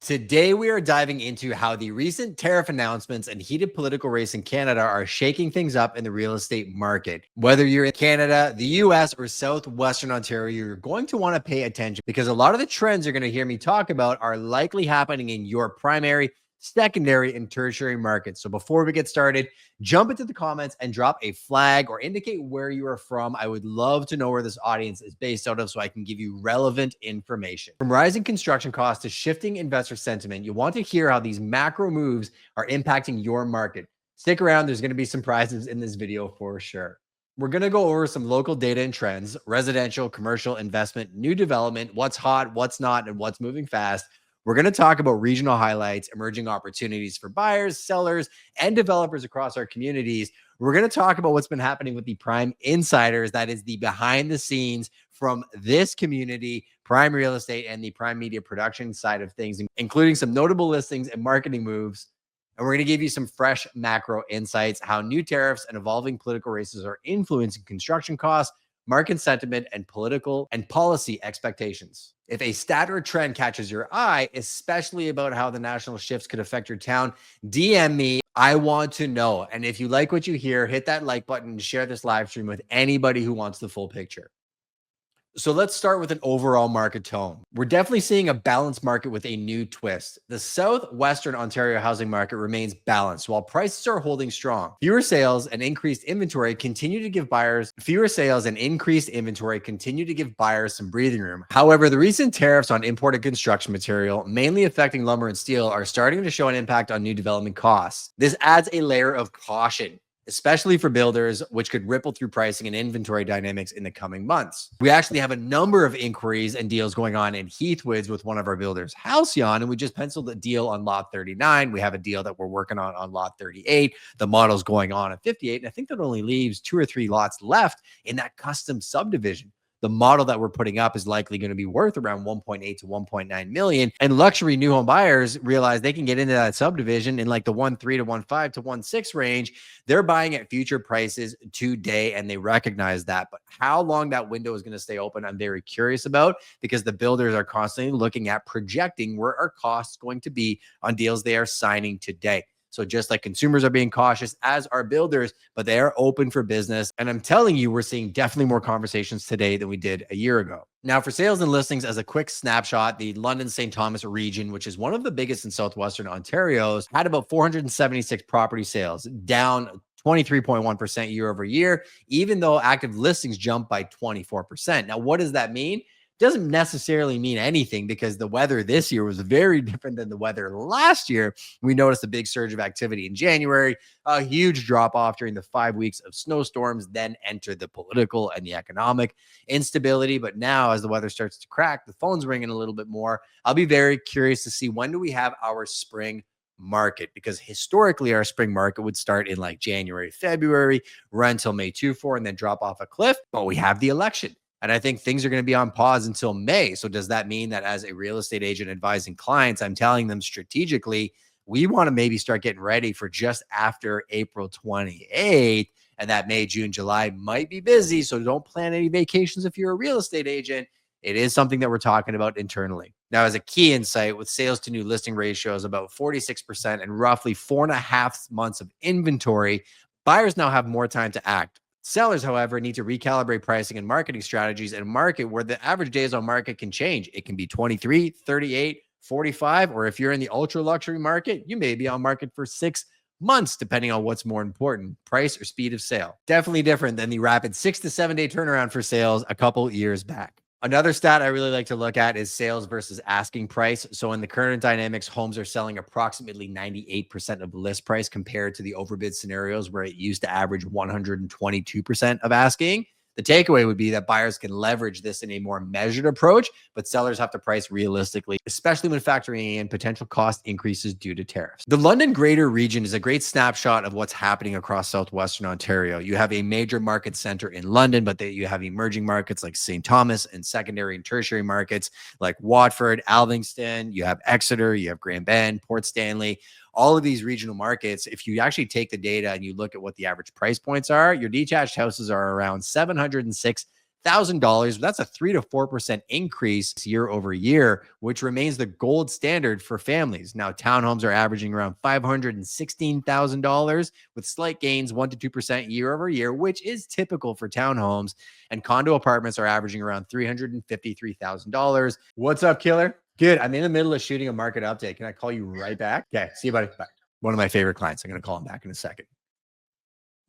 Today, we are diving into how the recent tariff announcements and heated political race in Canada are shaking things up in the real estate market. Whether you're in Canada, the US, or Southwestern Ontario, you're going to want to pay attention because a lot of the trends you're going to hear me talk about are likely happening in your primary, secondary, and tertiary markets. So before we get started, jump into the comments and drop a flag or indicate where you are from. I would love to know where this audience is based out of so I can give you relevant information. From rising construction costs to shifting investor sentiment, you want to hear how these macro moves are impacting your market. Stick around, there's going to be some prizes in this video for sure. We're going to go over some local data and trends, residential, commercial, investment, new development, what's hot, what's not, and what's moving fast. We're going to talk about regional highlights, emerging opportunities for buyers, sellers, and developers across our communities. We're going to talk about what's been happening with the prime insiders, that is the behind the scenes from this community, prime real estate, and the prime media production side of things, including some notable listings and marketing moves. And we're going to give you some fresh macro insights, how new tariffs and evolving political races are influencing construction costs, market sentiment, and political and policy expectations. If a stat or trend catches your eye, especially about how the national shifts could affect your town, DM me. I want to know. And if you like what you hear, hit that like button and share this live stream with anybody who wants the full picture. So let's start with an overall market tone. We're definitely seeing a balanced market with a new twist. The Southwestern Ontario housing market remains balanced while prices are holding strong. Fewer sales and increased inventory continue to give buyers some breathing room. However, the recent tariffs on imported construction material, mainly affecting lumber and steel, are starting to show an impact on new development costs. This adds a layer of caution, especially for builders, which could ripple through pricing and inventory dynamics in the coming months. We actually have a number of inquiries and deals going on in Heathwoods with one of our builders, Halcyon, and we just penciled a deal on lot 39. We have a deal that we're working on lot 38. The model's going on at 58, and I think that only leaves 2 or 3 lots left in that custom subdivision. The model that we're putting up is likely going to be worth around 1.8 to 1.9 million. And luxury new home buyers realize they can get into that subdivision in like the 1.3 to 1.5 to 1.6 range. They're buying at future prices today, and they recognize that. But how long that window is going to stay open, I'm very curious about, because the builders are constantly looking at projecting where are costs going to be on deals they are signing today. So just like consumers are being cautious, as are builders, but they are open for business. And I'm telling you, we're seeing definitely more conversations today than we did a year ago. Now, for sales and listings, as a quick snapshot, the London St. Thomas region, which is one of the biggest in Southwestern Ontario, had about 476 property sales, down 23.1% year over year, even though active listings jumped by 24%. Now, what does that mean? Doesn't necessarily mean anything, because the weather this year was very different than the weather last year. We noticed a big surge of activity in January, a huge drop off during the 5 weeks of snowstorms, then entered the political and the economic instability. But now, as the weather starts to crack, the phone's ringing a little bit more. I'll be very curious to see, when do we have our spring market? Because historically our spring market would start in like January, February, run until May 2-4, and then drop off a cliff. But we have the election. And I think things are going to be on pause until May. So does that mean that as a real estate agent advising clients, I'm telling them strategically, we want to maybe start getting ready for just after April 28th, and that May, June, July might be busy. So don't plan any vacations if you're a real estate agent. It is something that we're talking about internally. Now, as a key insight, with sales to new listing ratios about 46% and roughly 4.5 months of inventory, buyers now have more time to act. Sellers, however, need to recalibrate pricing and marketing strategies in a market where the average days on market can change. It can be 23, 38, 45, or if you're in the ultra luxury market, you may be on market for 6 months, depending on what's more important, price or speed of sale. Definitely different than the rapid 6 to 7 day turnaround for sales a couple years back. Another stat I really like to look at is sales versus asking price. So in the current dynamics, homes are selling approximately 98% of list price, compared to the overbid scenarios where it used to average 122% of asking. The takeaway would be that buyers can leverage this in a more measured approach, but sellers have to price realistically, especially when factoring in potential cost increases due to tariffs. The London Greater region is a great snapshot of what's happening across Southwestern Ontario. You have a major market center in London, but you have emerging markets like St. Thomas, and secondary and tertiary markets like Watford, Alvingston. You have Exeter, you have Grand Bend, Port Stanley. All of these regional markets, if you actually take the data and you look at what the average price points are, your detached houses are around $100,000. That's a 3 to 4% increase year over year, which remains the gold standard for families. Now, townhomes are averaging around $516,000 with slight gains 1 to 2% year over year, which is typical for townhomes. And condo apartments are averaging around $353,000. What's up, killer? Good. I'm in the middle of shooting a market update. Can I call you right back? Okay. See you, buddy. Bye. One of my favorite clients. I'm going to call him back in a second.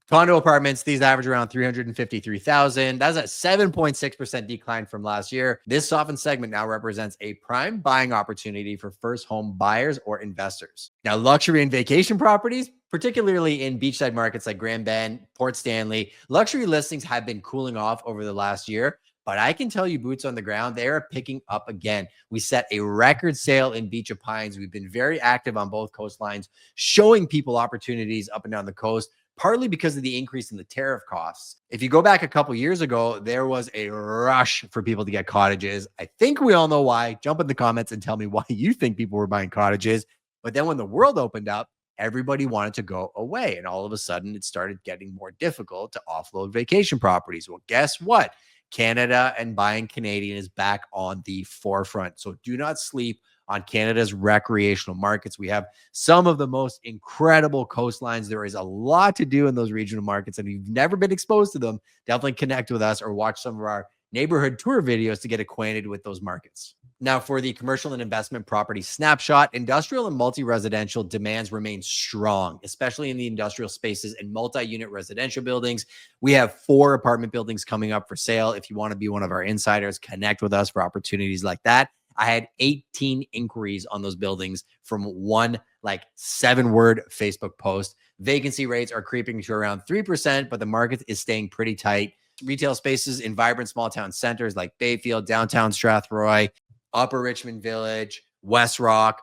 Condo apartments, these average around $353,000. That's a 7.6% decline from last year. This softened segment now represents a prime buying opportunity for first home buyers or investors. Now, luxury and vacation properties, particularly in beachside markets like Grand Bend, Port Stanley, luxury listings have been cooling off over the last year. But I can tell you, boots on the ground, they are picking up again. We set a record sale in Beach of Pines. We've been very active on both coastlines, showing people opportunities up and down the coast, partly because of the increase in the tariff costs. If you go back a couple years ago, there was a rush for people to get cottages. I think we all know why. Jump in the comments and tell me why you think people were buying cottages. But then when the world opened up, everybody wanted to go away. And all of a sudden, it started getting more difficult to offload vacation properties. Well, guess what? Canada and buying Canadian is back on the forefront. So do not sleep on Canada's recreational markets. We have some of the most incredible coastlines. There is a lot to do in those regional markets. And if you've never been exposed to them, definitely connect with us or watch some of our neighborhood tour videos to get acquainted with those markets. Now, for the commercial and investment property snapshot, industrial and multi-residential demands remain strong, especially in the industrial spaces and multi-unit residential buildings. We have 4 apartment buildings coming up for sale. If you want to be one of our insiders, connect with us for opportunities like that. I had 18 inquiries on those buildings from one 7-word Facebook post. Vacancy rates are creeping to around 3%, but the market is staying pretty tight. Retail spaces in vibrant small town centers like Bayfield, downtown Strathroy, Upper Richmond Village, West Rock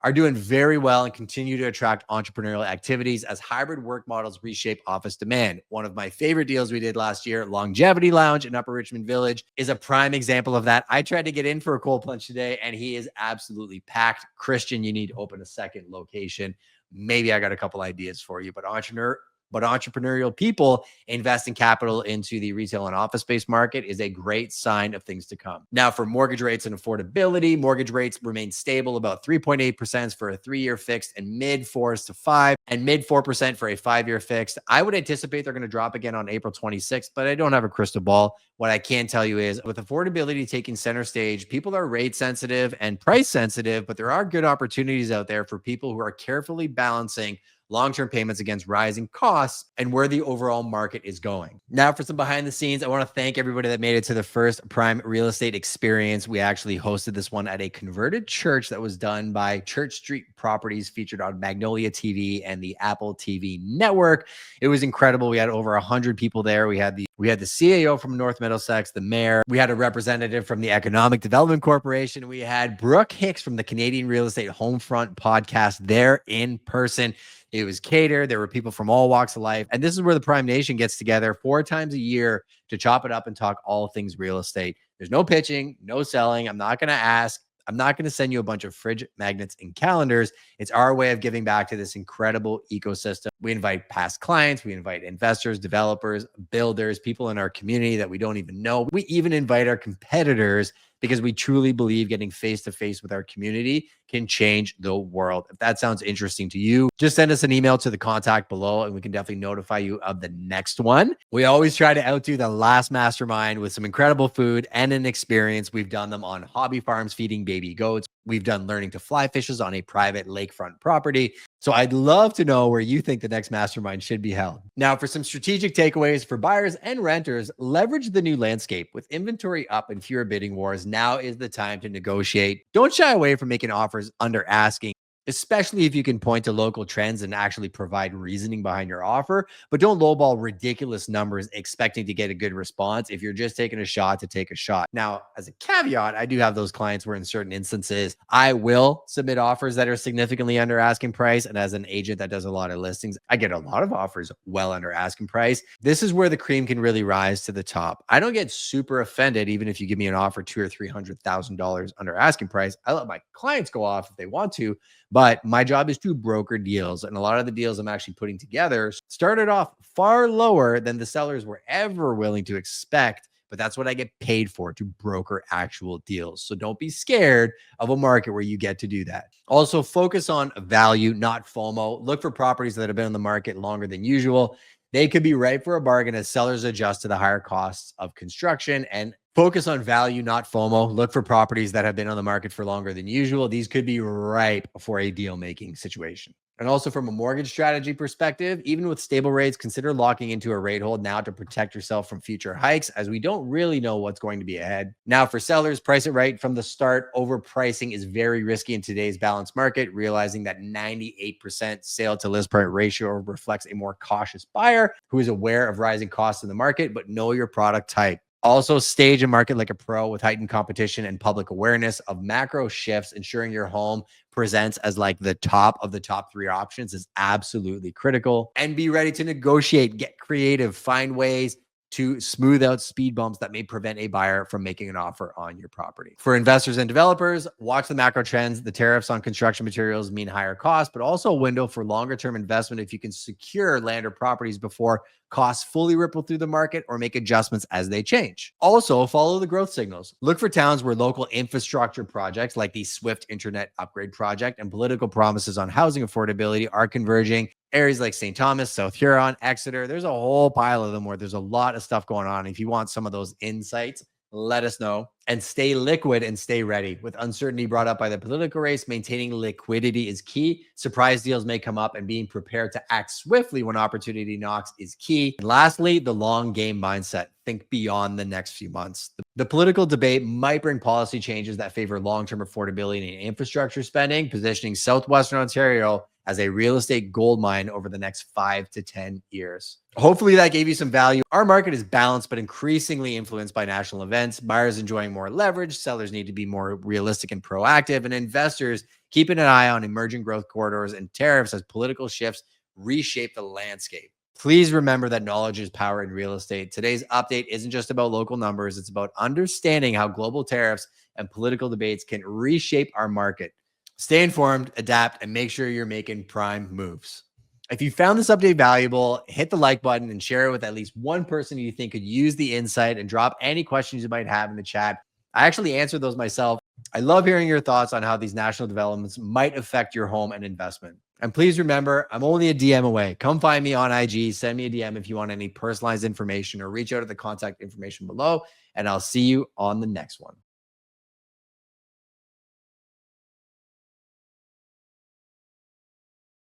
are doing very well and continue to attract entrepreneurial activities as hybrid work models reshape office demand. One of my favorite deals we did last year, Longevity Lounge in Upper Richmond Village, is a prime example of that. I tried to get in for a cold plunge today, and he is absolutely packed. Christian, you need to open a second location. Maybe I got a couple ideas for you, but entrepreneurial people investing capital into the retail and office space market is a great sign of things to come. Now, for mortgage rates and affordability, mortgage rates remain stable, about 3.8% for a 3-year fixed and mid-4s to 5 and mid-4% for a 5-year fixed. I would anticipate they're going to drop again on April 26th, but I don't have a crystal ball. What I can tell you is with affordability taking center stage, people are rate sensitive and price sensitive, but there are good opportunities out there for people who are carefully balancing long-term payments against rising costs and where the overall market is going. Now, for some behind the scenes, I want to thank everybody that made it to the first Prime Real Estate Experience. We actually hosted this one at a converted church that was done by Church Street Properties, featured on Magnolia TV and the Apple TV network. It was incredible. We had over 100 people there. We had the CAO from North Middlesex, the mayor. We had a representative from the Economic Development Corporation. We had Brooke Hicks from the Canadian Real Estate Homefront podcast there in person. It was catered. There were people from all walks of life. And this is where the Prime Nation gets together 4 times a year to chop it up and talk all things real estate. There's no pitching, no selling. I'm not going to ask. I'm not going to send you a bunch of fridge magnets and calendars. It's our way of giving back to this incredible ecosystem. We invite past clients. We invite investors, developers, builders, people in our community that we don't even know. We even invite our competitors because we truly believe getting face-to-face with our community can change the world. If that sounds interesting to you, just send us an email to the contact below and we can definitely notify you of the next one. We always try to outdo the last mastermind with some incredible food and an experience. We've done them on hobby farms feeding baby goats. We've done learning to fly fishes on a private lakefront property. So I'd love to know where you think the next mastermind should be held. Now, for some strategic takeaways for buyers and renters, leverage the new landscape. With inventory up and fewer bidding wars, now is the time to negotiate. Don't shy away from making offers under asking, especially if you can point to local trends and actually provide reasoning behind your offer. But don't lowball ridiculous numbers expecting to get a good response if you're just taking a shot to take a shot. Now, as a caveat, I do have those clients where in certain instances, I will submit offers that are significantly under asking price. And as an agent that does a lot of listings, I get a lot of offers well under asking price. This is where the cream can really rise to the top. I don't get super offended even if you give me an offer $200,000 or $300,000 under asking price. I let my clients go off if they want to. But my job is to broker deals. And a lot of the deals I'm actually putting together started off far lower than the sellers were ever willing to expect but that's what I get paid for, to broker actual deals. So don't be scared of a market where you get to do that. Also, focus on value, not FOMO. Look for properties that have been on the market longer than usual. They could be ripe for a bargain as sellers adjust to the higher costs of construction. And focus on value, not FOMO. Look for properties that have been on the market for longer than usual. These could be ripe for a deal-making situation. And also from a mortgage strategy perspective, even with stable rates, consider locking into a rate hold now to protect yourself from future hikes, as we don't really know what's going to be ahead. Now for sellers, price it right from the start. Overpricing is very risky in today's balanced market, realizing that 98% sale to list price ratio reflects a more cautious buyer who is aware of rising costs in the market, but know your product type. Also, stage a market like a pro with heightened competition and public awareness of macro shifts. Ensuring your home presents as like the top of the top 3 options is absolutely critical. And be ready to negotiate, get creative, find ways to smooth out speed bumps that may prevent a buyer from making an offer on your property. For investors and developers, watch the macro trends. The tariffs on construction materials mean higher costs, but also a window for longer term investment if you can secure land or properties before costs fully ripple through the market or make adjustments as they change. Also, follow the growth signals. Look for towns where local infrastructure projects like the Swift Internet Upgrade Project and political promises on housing affordability are converging. Areas like St. Thomas, South Huron, Exeter, there's a whole pile of them where there's a lot of stuff going on. If you want some of those insights, let us know. And stay liquid and stay ready. With uncertainty brought up by the political race, maintaining liquidity is key. Surprise deals may come up, and being prepared to act swiftly when opportunity knocks is key. And lastly, the long game mindset. Think beyond the next few months. The political debate might bring policy changes that favor long-term affordability and infrastructure spending, positioning Southwestern Ontario as a real estate goldmine over the next 5 to 10 years. Hopefully that gave you some value. Our market is balanced, but increasingly influenced by national events. Buyers enjoying more leverage, sellers need to be more realistic and proactive, and investors keeping an eye on emerging growth corridors and tariffs as political shifts reshape the landscape. Please remember that knowledge is power in real estate. Today's update isn't just about local numbers. It's about understanding how global tariffs and political debates can reshape our market. Stay informed, adapt, and make sure you're making prime moves. If you found this update valuable, hit the like button and share it with at least one person you think could use the insight, and drop any questions you might have in the chat. I actually answered those myself. I love hearing your thoughts on how these national developments might affect your home and investment. And please remember, I'm only a DM away. Come find me on IG, send me a DM if you want any personalized information, or reach out at the contact information below, and I'll see you on the next one.